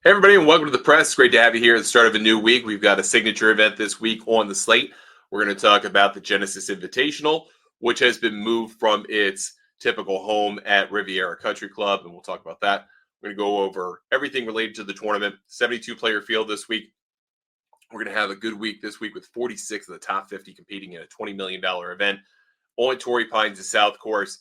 Hey, everybody, and welcome to the press. Great to have you here at the start of a new week. We've got a signature event this week on the slate. We're going to talk about the Genesis Invitational, which has been moved from its typical home at Riviera Country Club, and we'll talk about that. We're going to go over everything related to the tournament. 72-player field this week. We're going to have a good week this week with 46 of the top 50 competing in a $20 million event on Torrey Pines South Course.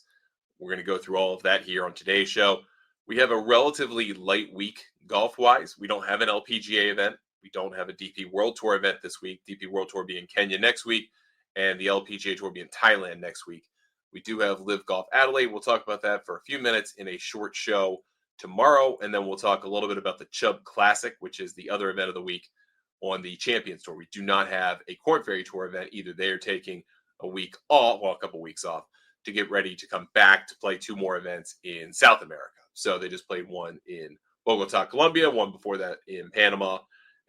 We're going to go through all of that here on today's show. We have a relatively light week golf-wise. We don't have an LPGA event. We don't have a DP World Tour event this week. DP World Tour being Kenya next week, and the LPGA Tour being Thailand next week. We do have Live Golf Adelaide. We'll talk about that for a few minutes in a short show tomorrow, and then we'll talk a little bit about the Chubb Classic, which is the other event of the week on the Champions Tour. We do not have a Korn Ferry Tour event either. They are taking a week off, well, a couple weeks off, to get ready to come back to play two more events in South America. So they just played one in Bogota, Colombia, one before that in Panama,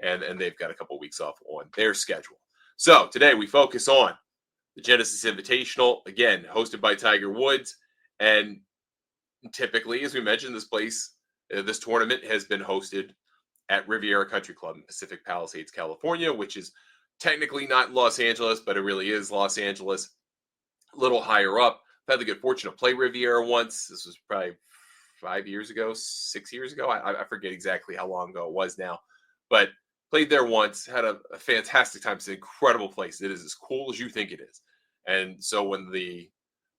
and they've got a couple weeks off on their schedule. So today we focus on the Genesis Invitational, again, hosted by Tiger Woods. And typically, as we mentioned, this tournament has been hosted at Riviera Country Club in Pacific Palisades, California, which is technically not Los Angeles, but it really is Los Angeles, a little higher up. I've had the good fortune to play Riviera once. This was probably 5 years ago, 6 years ago. I forget exactly how long ago it was now, but played there once, had a fantastic time. It's an incredible place. It is as cool as you think it is. And so when the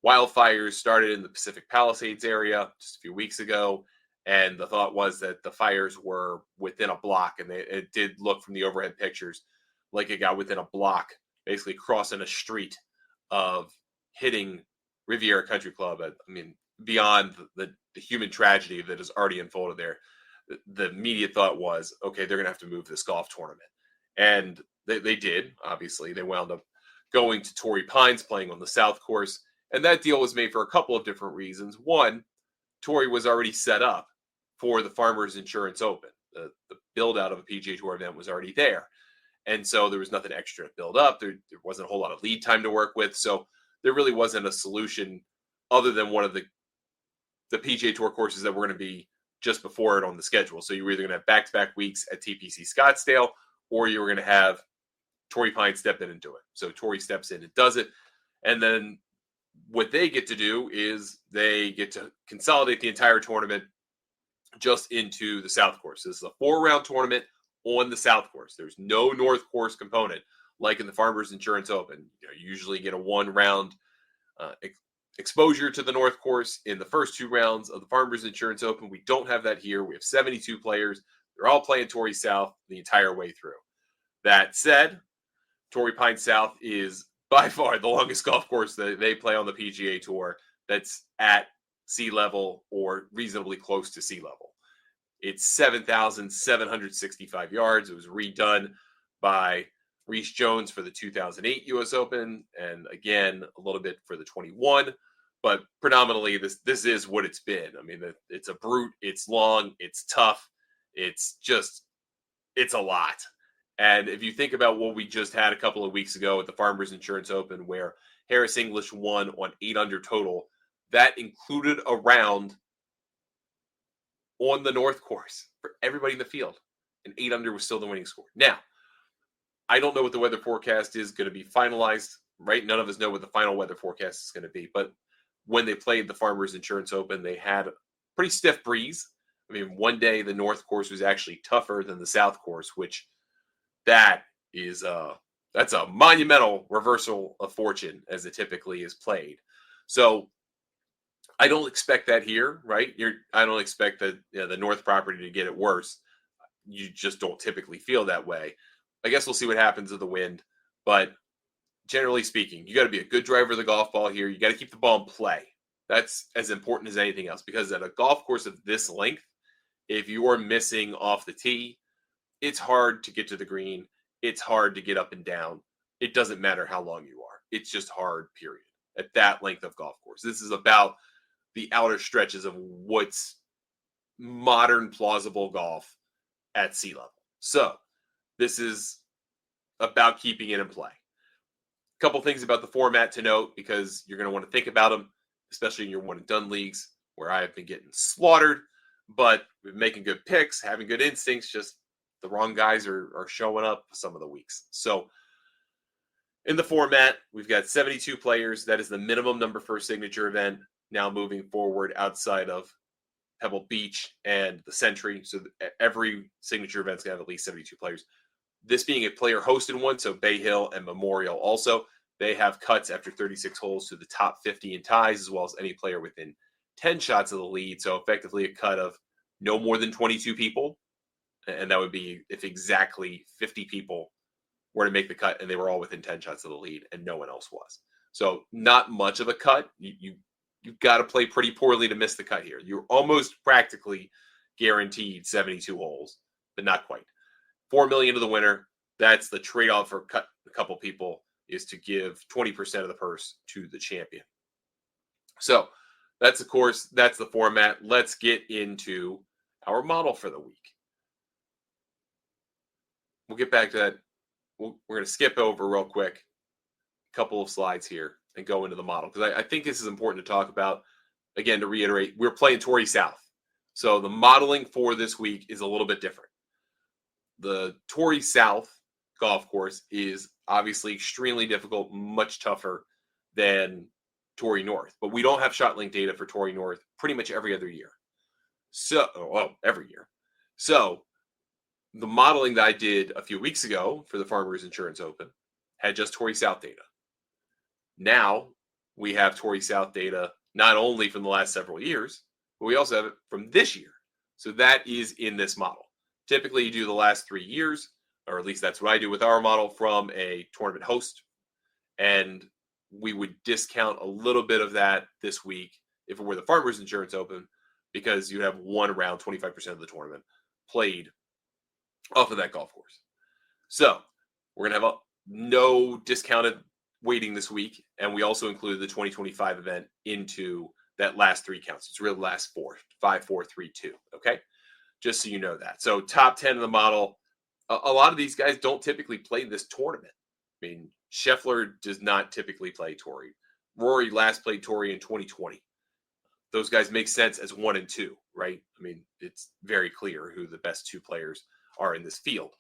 wildfires started in the Pacific Palisades area just a few weeks ago, and the thought was that the fires were within a block, and it did look from the overhead pictures like it got within a block, basically crossing a street of hitting Riviera Country Club. Beyond the human tragedy that has already unfolded there, the immediate thought was, okay, they're going to have to move this golf tournament. And they did, obviously. They wound up going to Torrey Pines, playing on the South Course. And that deal was made for a couple of different reasons. One, Torrey was already set up for the Farmers Insurance Open. The build-out of a PGA Tour event was already there. And so there was nothing extra to build up. There wasn't a whole lot of lead time to work with. So there really wasn't a solution other than one of the PGA Tour courses that were going to be just before it on the schedule. So you were either going to have back-to-back weeks at TPC Scottsdale, or you were going to have Torrey Pines step in and do it. So Torrey steps in and does it. And then what they get to do is they get to consolidate the entire tournament just into the South Course. This is a 4-round tournament on the South Course. There's no North Course component like in the Farmers Insurance Open. You usually get a 1-round exposure to the North Course in the first 2 rounds of the Farmers Insurance Open. We don't have that here. We have 72 players. They're all playing Torrey South the entire way through. That said, Torrey Pines South is by far the longest golf course that they play on the PGA Tour that's at sea level or reasonably close to sea level. It's 7,765 yards. It was redone by Reese Jones for the 2008 U.S. Open, and again, a little bit for the 21. But predominantly, this is what it's been. It's a brute. It's long. It's tough. It's a lot. And if you think about what we just had a couple of weeks ago at the Farmers Insurance Open, where Harris English won on 8 under total, that included a round on the North Course for everybody in the field, and 8 under was still the winning score. Now, I don't know what the weather forecast is going to be finalized, right? None of us know what the final weather forecast is going to be. But when they played the Farmers Insurance Open, they had a pretty stiff breeze. One day the North Course was actually tougher than the South Course, which that's a monumental reversal of fortune as it typically is played. So I don't expect that here, right? I don't expect the North property to get it worse. You just don't typically feel that way. I guess we'll see what happens with the wind, but generally speaking, you got to be a good driver of the golf ball here. You got to keep the ball in play. That's as important as anything else, because at a golf course of this length, if you're missing off the tee, it's hard to get to the green. It's hard to get up and down. It doesn't matter how long you are. It's just hard, period, at that length of golf course. This is about the outer stretches of what's modern, plausible golf at sea level. So this is about keeping it in play. A couple things about the format to note, because you're going to want to think about them, especially in your one and done leagues, where I have been getting slaughtered. but we're making good picks, having good instincts, just the wrong guys are showing up some of the weeks. So in the format, we've got 72 players. That is the minimum number for a signature event. Now moving forward outside of Pebble Beach and the Century. So every signature event's going to have at least 72 players. This being a player-hosted one, so Bay Hill and Memorial also, they have cuts after 36 holes to the top 50 in ties, as well as any player within 10 shots of the lead. So effectively a cut of no more than 22 people. And that would be if exactly 50 people were to make the cut and they were all within 10 shots of the lead and no one else was. So not much of a cut. You've got to play pretty poorly to miss the cut here. You're almost practically guaranteed 72 holes, but not quite. $4 million to the winner. That's the trade-off for cut a couple people, is to give 20% of the purse to the champion. So that's the course. That's the format. Let's get into our model for the week. We'll get back to that. We're going to skip over real quick a couple of slides here and go into the model, because I think this is important to talk about. Again, to reiterate, we're playing Torrey South. So the modeling for this week is a little bit different. The Torrey South golf course is obviously extremely difficult, much tougher than Torrey North. But we don't have shot link data for Torrey North pretty much every other year. Every year. So the modeling that I did a few weeks ago for the Farmers Insurance Open had just Torrey South data. Now we have Torrey South data not only from the last several years, but we also have it from this year. So that is in this model. Typically, you do the last 3 years, or at least that's what I do with our model, from a tournament host. And we would discount a little bit of that this week if it were the Farmers Insurance Open, because you have one round, 25% of the tournament played off of that golf course. So we're going to have no discounted weighting this week. And we also included the 2025 event into that last 3 counts. It's really the last 4, 5, 4, 3, 2. Okay. Just so you know that. So top 10 of the model. A lot of these guys don't typically play this tournament. I mean, Scheffler does not typically play Torrey. Rory last played Torrey in 2020. Those guys make sense as 1 and 2, right? I mean, it's very clear who the best 2 players are in this field.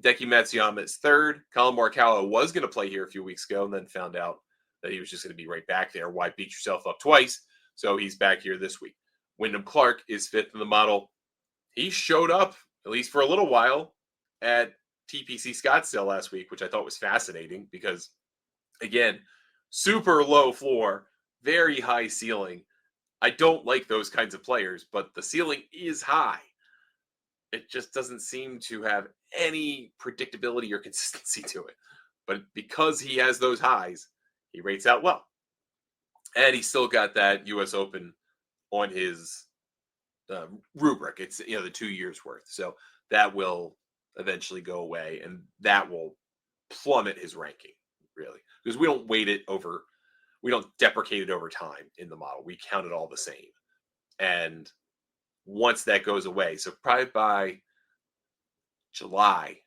Hideki Matsuyama is 3rd. Colin Morikawa was going to play here a few weeks ago and then found out that he was just going to be right back there. Why beat yourself up twice? So he's back here this week. Wyndham Clark is 5th in the model. He showed up, at least for a little while, at TPC Scottsdale last week, which I thought was fascinating because, again, super low floor, very high ceiling. I don't like those kinds of players, but the ceiling is high. It just doesn't seem to have any predictability or consistency to it. But because he has those highs, he rates out well. And he still got that U.S. Open on his rubric. It's the 2 years worth. So that will eventually go away, and that will plummet his ranking, really. Because we don't we don't deprecate it over time in the model. We count it all the same. And once that goes away, so probably by July,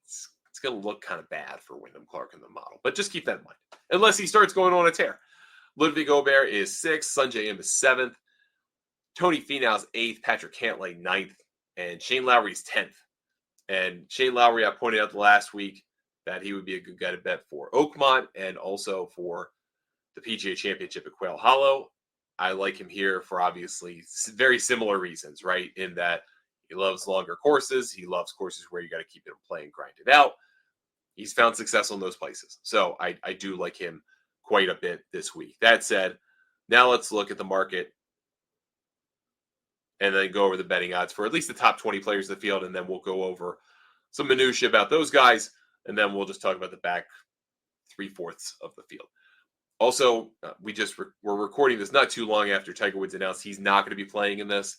it's going to look kind of bad for Wyndham Clark in the model. But just keep that in mind. Unless he starts going on a tear. Ludwig Gobert is 6th. Sungjae Im is 7th. Tony Finau's 8th. Patrick Cantlay 9th. And Shane Lowry's 10th. And Shane Lowry, I pointed out the last week that he would be a good guy to bet for Oakmont and also for the PGA Championship at Quail Hollow. I like him here for obviously very similar reasons, right? In that he loves longer courses. He loves courses where you got to keep it in play and grind it out. He's found success in those places. So I do like him quite a bit this week. That said, now let's look at the market and then go over the betting odds for at least the top 20 players of the field. And then we'll go over some minutia about those guys. And then we'll just talk about the back 3/4 of the field. Also, we're recording this not too long after Tiger Woods announced he's not going to be playing in this.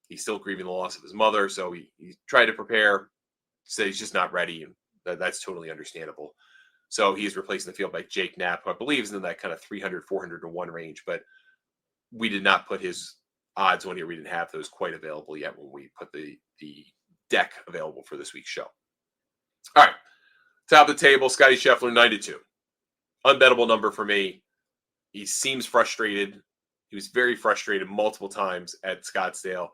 He's still grieving the loss of his mother, so he tried to prepare, said he's just not ready, and that's totally understandable. So he's replacing the field by Jake Knapp, who I believe is in that kind of 300, 400 to 1 range, but we did not put his odds on here. We didn't have those quite available yet when we put the deck available for this week's show. All right, top of the table, Scottie Scheffler, 92. Unbettable number for me. He seems frustrated. He was very frustrated multiple times at Scottsdale.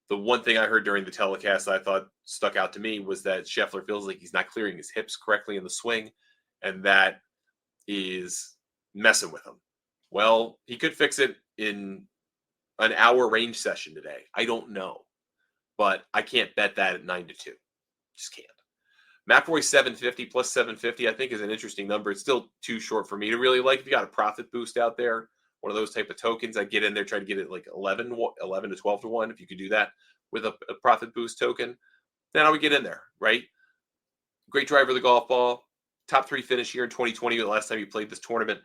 The one thing I heard during the telecast that I thought stuck out to me was that Scheffler feels like he's not clearing his hips correctly in the swing, and that is messing with him. Well, he could fix it in an hour range session today. I don't know, but I can't bet that at 9-2. Just can't. McIlroy 750 plus 750, I think, is an interesting number. It's still too short for me to really like. If you got a profit boost out there, one of those type of tokens, I'd get in there, try to get it like 11 to 12 to 1. If you could do that with a profit boost token, then I would get in there, right? Great driver of the golf ball. Top 3 finish here in 2020, the last time he played this tournament.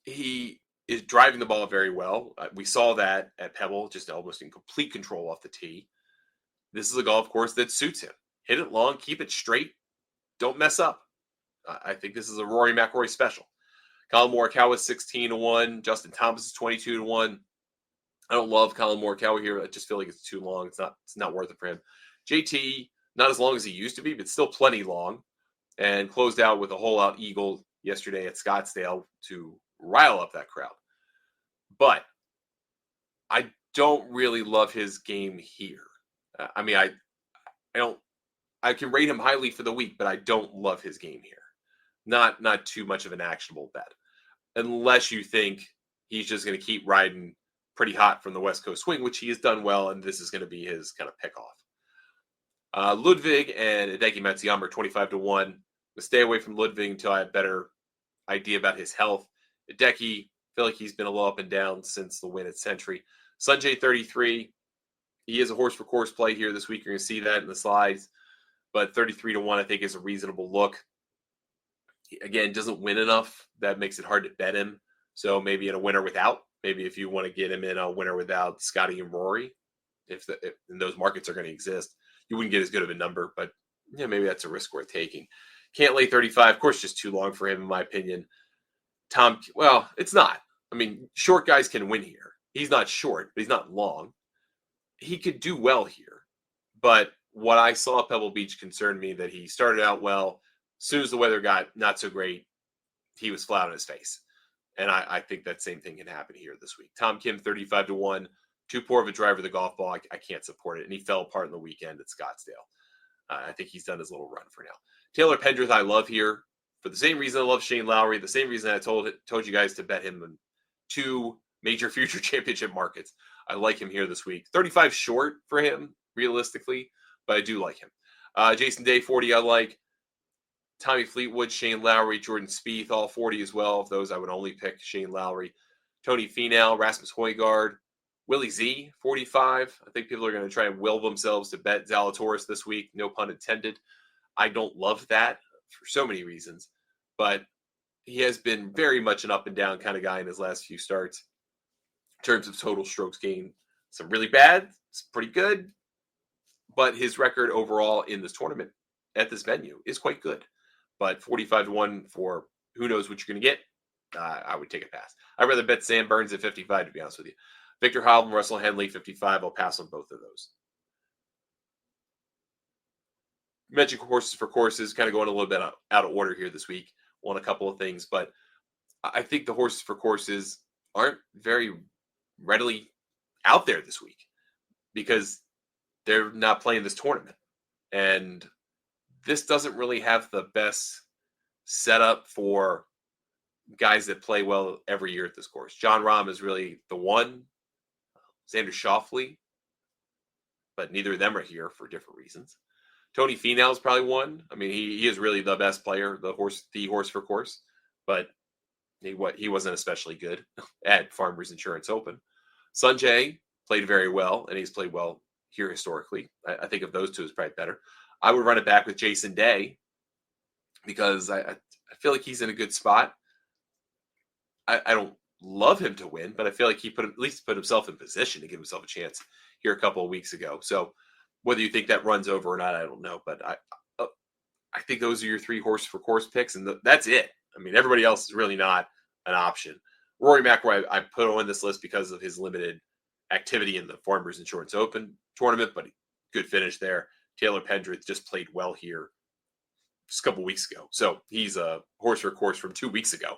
He is driving the ball very well. We saw that at Pebble, just almost in complete control off the tee. This is a golf course that suits him. Hit it long, keep it straight, don't mess up. I think this is a Rory McIlroy special. Colin Morikawa is 16 to 1. Justin Thomas is 22 to 1. I don't love Colin Morikawa here. I just feel like it's too long. It's not worth it for him. JT, not as long as he used to be, but still plenty long. And closed out with a hole-out eagle yesterday at Scottsdale to rile up that crowd. But I don't really love his game here. I can rate him highly for the week, but I don't love his game here. Not too much of an actionable bet. Unless you think he's just going to keep riding pretty hot from the West Coast swing, which he has done well, and this is going to be his kind of pick-off. Ludwig and Hideki Matsuyama are 25 to 1. But stay away from Ludwig until I have a better idea about his health. Hideki, I feel like he's been a little up and down since the win at Century. Sanjay 33, he is a horse for course play here this week. You're going to see that in the slides. But 33 to 1, I think, is a reasonable look. Again, doesn't win enough. That makes it hard to bet him. So maybe in a winner without. Maybe if you want to get him in a winner without Scotty and Rory, if those markets are going to exist, you wouldn't get as good of a number. But yeah, maybe that's a risk worth taking. Can't lay 35. Of course, just too long for him, in my opinion. Well, it's not. I mean, short guys can win here. He's not short, but he's not long. He could do well here. But what I saw at Pebble Beach concerned me that he started out well. As soon as the weather got not so great, he was flat on his face. And I think that same thing can happen here this week. Tom Kim, 35 to 1. Too poor of a driver of the golf ball. I can't support it. And he fell apart in the weekend at Scottsdale. I think he's done his little run for now. Taylor Pendrith, I love here. For the same reason I love Shane Lowry, the same reason I told you guys to bet him in 2 major future championship markets. I like him here this week. 35 short for him, realistically, but I do like him. Jason Day, 40, I like. Tommy Fleetwood, Shane Lowry, Jordan Spieth, all 40 as well. Of those, I would only pick Shane Lowry. Tony Finau, Rasmus Højgaard, Willie Z, 45. I think people are going to try and will themselves to bet Zalatoris this week. No pun intended. I don't love that for so many reasons, but he has been very much an up and down kind of guy in his last few starts. In terms of total strokes gained, some really bad, it's pretty good, but his record overall in this tournament at this venue is quite good. But 45 to 1 for who knows what you're going to get, I would take a pass. I'd rather bet Sam Burns at 55, to be honest with you. Victor Hovland, Russell Henley, 55. I'll pass on both of those. You mentioned horses for courses, kind of going a little bit out of order here this week on a couple of things, but I think the horses for courses aren't very readily out there this week because they're not playing this tournament. And this doesn't really have the best setup for guys that play well every year at this course. John Rahm is really the one. Xander Schauffele, but neither of them are here for different reasons. Tony Finau is probably one. I mean, he is really the best player, the horse for course, but he wasn't especially good at Farmers Insurance Open. Sanjay played very well, and he's played well here historically. I think of those two as probably better. I would run it back with Jason Day because I feel like he's in a good spot. I don't love him to win, but I feel like he at least put himself in position to give himself a chance here a couple of weeks ago. So whether you think that runs over or not, I don't know. But I think those are your 3 horse for course picks, and that's it. I mean, everybody else is really not an option. Rory McIlroy, I put on this list because of his limited activity in the Farmers Insurance Open tournament, but good finish there. Taylor Pendrith just played well here just a couple weeks ago. So he's a horse for course from 2 weeks ago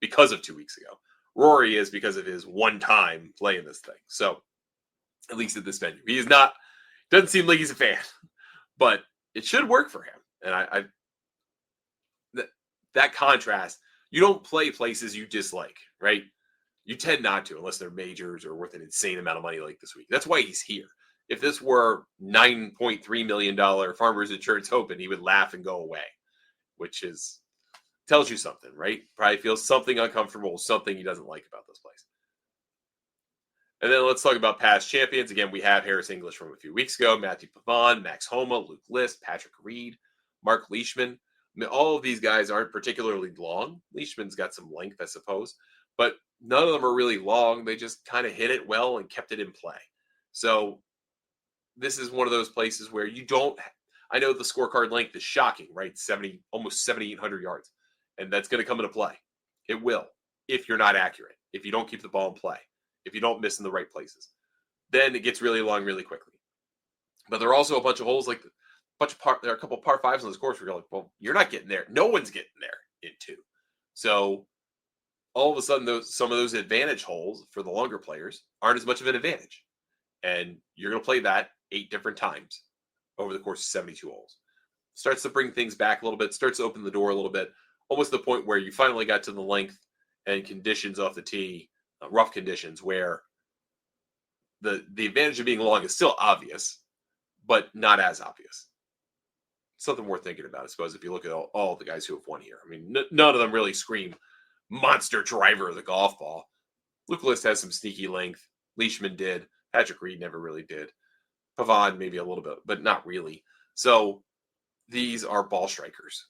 because of 2 weeks ago. Rory is because of his one-time play in this thing. So at least at this venue. He is not, doesn't seem like he's a fan, but it should work for him. And that contrast, you don't play places you dislike, right? You tend not to unless they're majors or worth an insane amount of money like this week. That's why he's here. If this were $9.3 million Farmers Insurance Open, he would laugh and go away, which tells you something, right? Probably feels something uncomfortable, something he doesn't like about this place. And then let's talk about past champions. Again, we have Harris English from a few weeks ago, Matthew Pavon, Max Homa, Luke List, Patrick Reed, Mark Leishman. I mean, all of these guys aren't particularly long. Leishman's got some length, I suppose, but none of them are really long. They just kind of hit it well and kept it in play. So this is one of those places where you don't, I know the scorecard length is shocking, right? Almost 7,800 yards. And that's going to come into play. It will, if you're not accurate, if you don't keep the ball in play, if you don't miss in the right places. Then it gets really long really quickly. But there are also a bunch of holes, like there are a couple of par fives on this course where you're like, well, you're not getting there. No one's getting there in two. So all of a sudden, some of those advantage holes for the longer players aren't as much of an advantage. And you're going to play that 8 different times over the course of 72 holes. Starts to bring things back a little bit, starts to open the door a little bit, almost to the point where you finally got to the length and conditions off the tee, rough conditions, where the advantage of being long is still obvious, but not as obvious. Something worth thinking about, I suppose, if you look at all the guys who have won here. I mean, none of them really scream monster driver of the golf ball. Luke List has some sneaky length. Leishman did. Patrick Reed never really did. Pavon maybe a little bit, but not really. So these are ball strikers.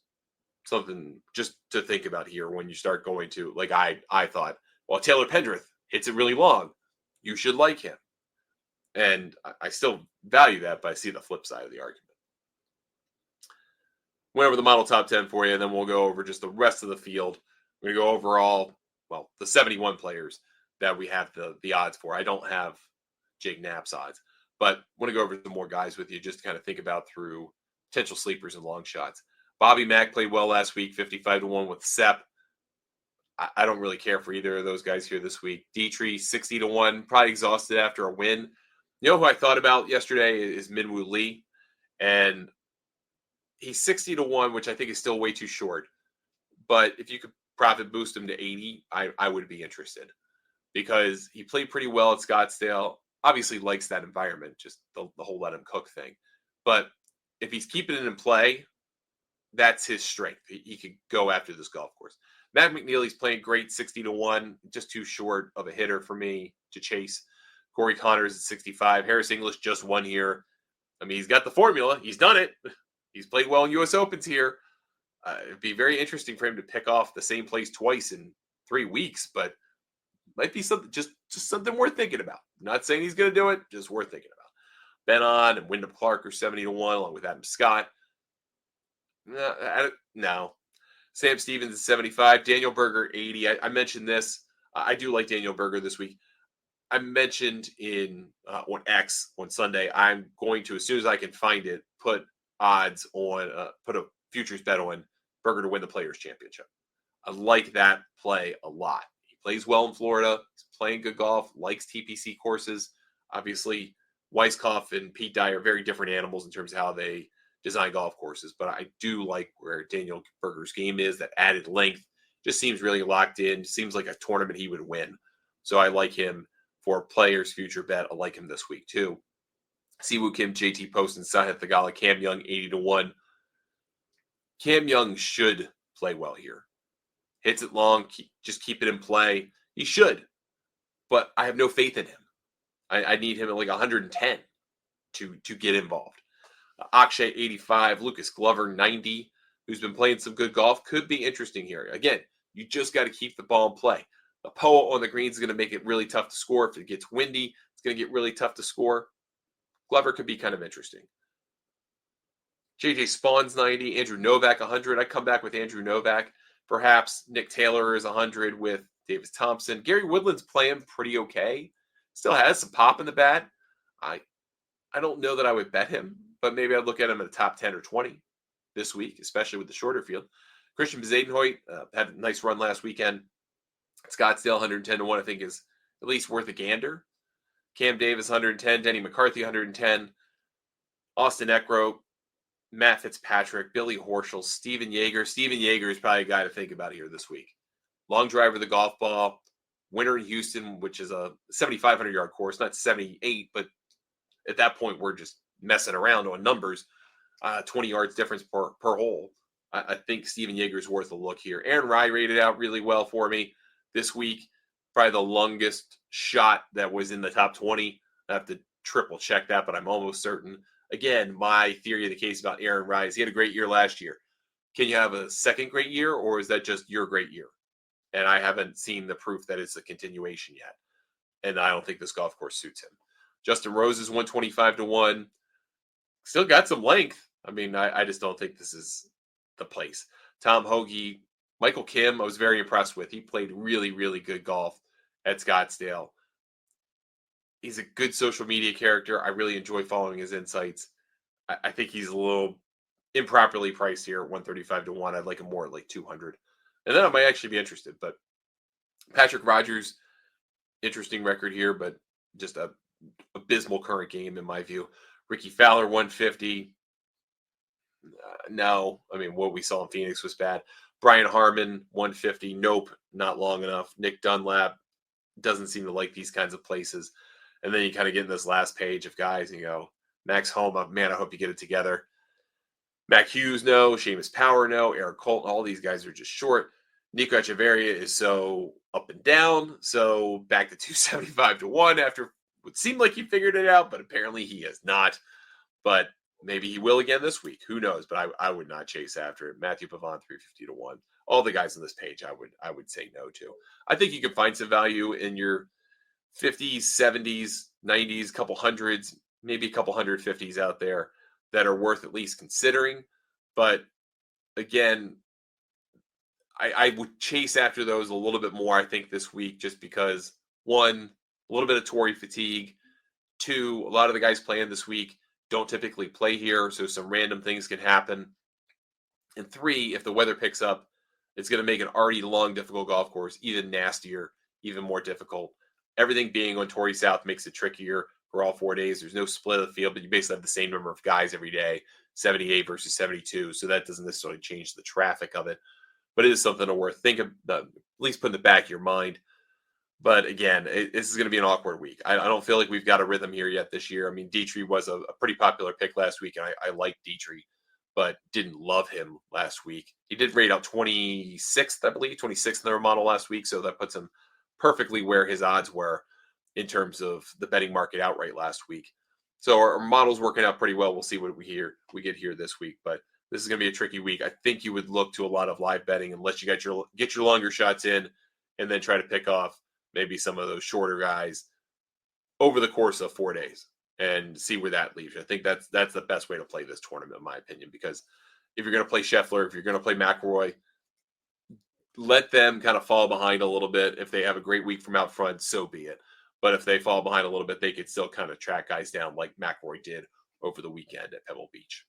Something just to think about here when you start going to, like I thought, well, Taylor Pendrith hits it really long. You should like him. And I still value that, but I see the flip side of the argument. Went over the model top 10 for you, and then we'll go over just the rest of the field. We're going to go over the 71 players that we have the odds for. I don't have Jake Knapp's odds, but I want to go over some more guys with you just to kind of think about through potential sleepers and long shots. Bobby Mack played well last week, 55-1 with Sepp. I don't really care for either of those guys here this week. Dietrich, 60-1, probably exhausted after a win. You know who I thought about yesterday is Minwoo Lee, and he's 60-1, which I think is still way too short. But if you could profit boost him to 80, I would be interested, because he played pretty well at Scottsdale. Obviously likes that environment, just the whole let him cook thing. But if he's keeping it in play, that's his strength. He could go after this golf course. Matt McNeely's playing great, 60-1, just too short of a hitter for me to chase. Corey Connors at 65. Harris English just won here. I mean, he's got the formula. He's done it. He's played well in U.S. Opens here. It'd be very interesting for him to pick off the same place twice in 3 weeks, but might be something just something worth thinking about. I'm not saying he's going to do it, just worth thinking about. Ben On and Wyndham Clark are 70-1, along with Adam Scott. No. Sam Stevens at 75. Daniel Berger, 80. I mentioned this. I do like Daniel Berger this week. I mentioned on X on Sunday, I'm going to, as soon as I can find it, put odds on, put a futures bet on Berger to win the Players' Championship. I like that play a lot. He plays well in Florida. He's playing good golf, likes TPC courses. Obviously, Weiskopf and Pete Dye are very different animals in terms of how they design golf courses, but I do like where Daniel Berger's game is. That added length just seems really locked in. Seems like a tournament he would win. So I like him for Players' future bet. I like him this week too. Siwoo Kim, JT Post, and Sahith Theegala. Cam Young, 80-1. Cam Young should play well here. Hits it long, just keep it in play. He should, but I have no faith in him. I need him at like 110 to get involved. Akshay, 85. Lucas Glover, 90, who's been playing some good golf. Could be interesting here. Again, you just got to keep the ball in play. The POA on the green is going to make it really tough to score. If it gets windy, it's going to get really tough to score. Glover could be kind of interesting. JJ Spawn's 90. Andrew Novak, 100. I come back with Andrew Novak. Perhaps Nick Taylor is 100 with Davis Thompson. Gary Woodland's playing pretty okay. Still has some pop in the bat. I don't know that I would bet him, but maybe I'd look at him in the top 10 or 20 this week, especially with the shorter field. Christian Bezadenhout had a nice run last weekend. Scottsdale, 110-1, I think is at least worth a gander. Cam Davis 110, Denny McCarthy 110, Austin Eckroat, Matt Fitzpatrick, Billy Horschel, Steven Yeager. Steven Yeager is probably a guy to think about here this week. Long driver of the golf ball, winner in Houston, which is a 7,500-yard course, not 78, but at that point we're just messing around on numbers. 20 yards difference per hole. I think Steven Yeager is worth a look here. Aaron Rye rated out really well for me this week. Probably the longest shot that was in the top 20. I have to triple check that, but I'm almost certain. Again, my theory of the case about Aaron Rye is he had a great year last year. Can you have a second great year, or is that just your great year? And I haven't seen the proof that it's a continuation yet. And I don't think this golf course suits him. Justin Rose is 125-1. Still got some length. I mean, I just don't think this is the place. Tom Hoagie, Michael Kim, I was very impressed with. He played really, really good golf at Scottsdale. He's a good social media character. I really enjoy following his insights. I think he's a little improperly priced here at 135-1. I'd like him more at like 200. And then I might actually be interested. But Patrick Rogers, interesting record here, but just a abysmal current game in my view. Ricky Fowler, 150. No, I mean, what we saw in Phoenix was bad. Brian Harmon, 150. Nope, not long enough. Nick Dunlap doesn't seem to like these kinds of places. And then you kind of get in this last page of guys, and you go, Max Homa, man, I hope you get it together. Mac Hughes, no. Seamus Power, no. Eric Colton, all these guys are just short. Nico Echeverria is so up and down. So back to 275-1 after what seemed like he figured it out, but apparently he has not. But maybe he will again this week. Who knows? But I would not chase after it. Matthew Pavon, 350-1. All the guys on this page I would say no to. I think you can find some value in your 50s, 70s, 90s, couple hundreds, maybe a couple 150s out there that are worth at least considering. But again, I would chase after those a little bit more, I think, this week, just because, one, a little bit of Torrey fatigue. Two, a lot of the guys playing this week don't typically play here, so some random things can happen. And three, if the weather picks up, it's going to make an already long, difficult golf course even nastier, even more difficult. Everything being on Torrey South makes it trickier for all 4 days. There's no split of the field, but you basically have the same number of guys every day, 78 versus 72, so that doesn't necessarily change the traffic of it. But it is something to worth thinking, at least put in the back of your mind. But again, this is going to be an awkward week. I don't feel like we've got a rhythm here yet this year. I mean, Dietrich was a pretty popular pick last week, and I liked Dietrich, but didn't love him last week. He did rate out 26th, I believe, 26th in their model last week, so that puts him perfectly where his odds were in terms of the betting market outright last week. So our model's working out pretty well. We'll see what we get here this week, but this is going to be a tricky week. I think you would look to a lot of live betting unless you get your longer shots in, and then try to pick off maybe some of those shorter guys over the course of 4 days and see where that leaves you. I think that's the best way to play this tournament, in my opinion, because if you're going to play Scheffler, if you're going to play McIlroy, let them kind of fall behind a little bit. If they have a great week from out front, so be it. But if they fall behind a little bit, they could still kind of track guys down like McIlroy did over the weekend at Pebble Beach.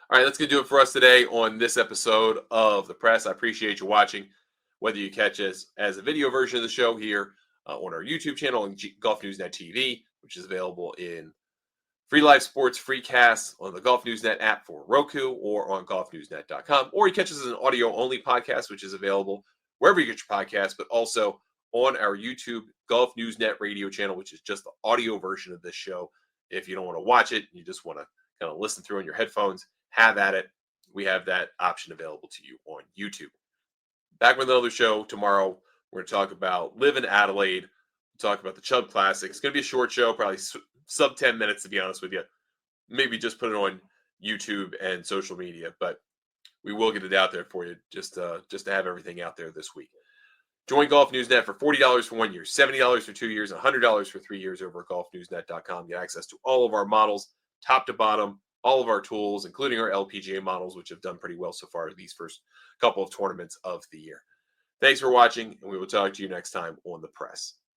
All right, that's going to do it for us today on this episode of The Press. I appreciate you watching, whether you catch us as a video version of the show here on our YouTube channel and Golf News Net TV, which is available in free live sports, free casts on the Golf News Net app for Roku or on golfnewsnet.com. Or you catch us as an audio-only podcast, which is available wherever you get your podcasts, but also on our YouTube Golf News Net radio channel, which is just the audio version of this show. If you don't want to watch it, you just want to kind of listen through on your headphones, have at it. We have that option available to you on YouTube. Back with another show tomorrow. We're going to talk about Live in Adelaide. We'll talk about the Chubb Classic. It's going to be a short show, probably sub 10 minutes, to be honest with you. Maybe just put it on YouTube and social media, but we will get it out there for you just to have everything out there this week. Join Golf News Net for $40 for 1 year, $70 for 2 years, and $100 for 3 years over at golfnewsnet.com. Get access to all of our models, top to bottom, all of our tools, including our LPGA models, which have done pretty well so far these first couple of tournaments of the year. Thanks for watching, and we will talk to you next time on The Press.